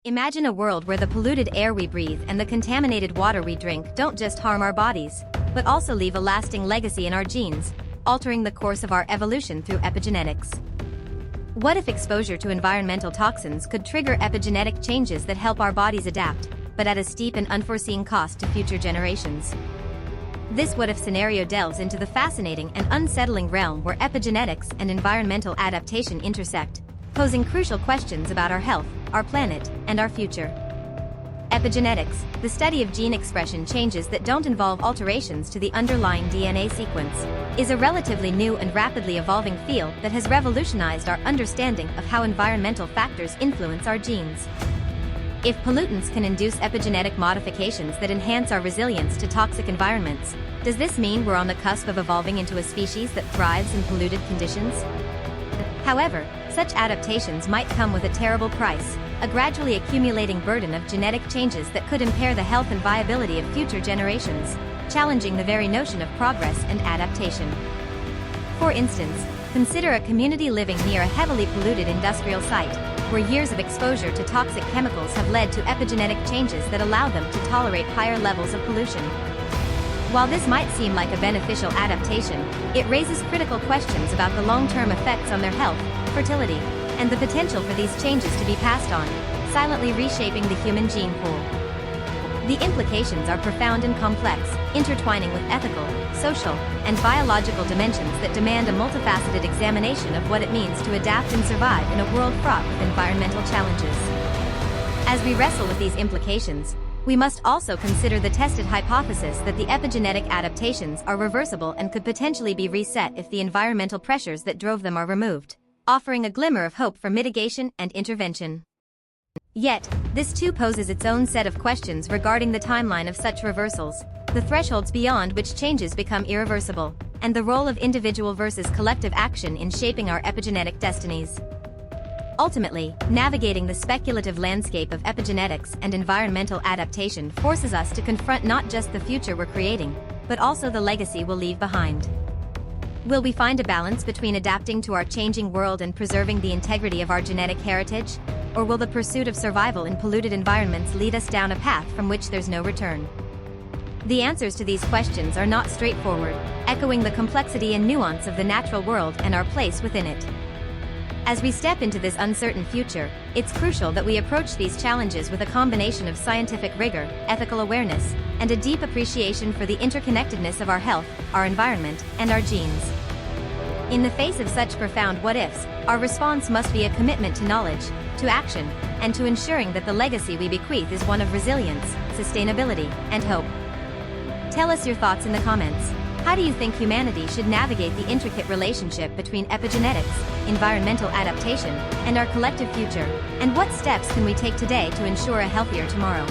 Imagine a world where the polluted air we breathe and the contaminated water we drink don't just harm our bodies, but also leave a lasting legacy in our genes, altering the course of our evolution through epigenetics. What if exposure to environmental toxins could trigger epigenetic changes that help our bodies adapt, but at a steep and unforeseen cost to future generations? This what-if scenario delves into the fascinating and unsettling realm where epigenetics and environmental adaptation intersect, posing crucial questions about our health, our planet, and our future. Epigenetics, the study of gene expression changes that don't involve alterations to the underlying DNA sequence, is a relatively new and rapidly evolving field that has revolutionized our understanding of how environmental factors influence our genes. If pollutants can induce epigenetic modifications that enhance our resilience to toxic environments, does this mean we're on the cusp of evolving into a species that thrives in polluted conditions? However, such adaptations might come with a terrible price, a gradually accumulating burden of genetic changes that could impair the health and viability of future generations, challenging the very notion of progress and adaptation. For instance, consider a community living near a heavily polluted industrial site, where years of exposure to toxic chemicals have led to epigenetic changes that allow them to tolerate higher levels of pollution. While this might seem like a beneficial adaptation, it raises critical questions about the long-term effects on their health, fertility, and the potential for these changes to be passed on, silently reshaping the human gene pool. The implications are profound and complex, intertwining with ethical, social, and biological dimensions that demand a multifaceted examination of what it means to adapt and survive in a world fraught with environmental challenges. As we wrestle with these implications, we must also consider the tested hypothesis that the epigenetic adaptations are reversible and could potentially be reset if the environmental pressures that drove them are removed, offering a glimmer of hope for mitigation and intervention. Yet, this too poses its own set of questions regarding the timeline of such reversals, the thresholds beyond which changes become irreversible, and the role of individual versus collective action in shaping our epigenetic destinies. Ultimately, navigating the speculative landscape of epigenetics and environmental adaptation forces us to confront not just the future we're creating, but also the legacy we'll leave behind. Will we find a balance between adapting to our changing world and preserving the integrity of our genetic heritage? Or will the pursuit of survival in polluted environments lead us down a path from which there's no return? The answers to these questions are not straightforward, echoing the complexity and nuance of the natural world and our place within it. As we step into this uncertain future, it's crucial that we approach these challenges with a combination of scientific rigor, ethical awareness, and a deep appreciation for the interconnectedness of our health, our environment, and our genes. In the face of such profound what-ifs, our response must be a commitment to knowledge, to action, and to ensuring that the legacy we bequeath is one of resilience, sustainability, and hope. Tell us your thoughts in the comments. How do you think humanity should navigate the intricate relationship between epigenetics, environmental adaptation, and our collective future? And what steps can we take today to ensure a healthier tomorrow?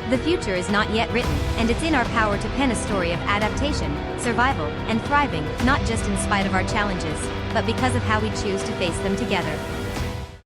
The future is not yet written, and it's in our power to pen a story of adaptation, survival, and thriving, not just in spite of our challenges, but because of how we choose to face them together.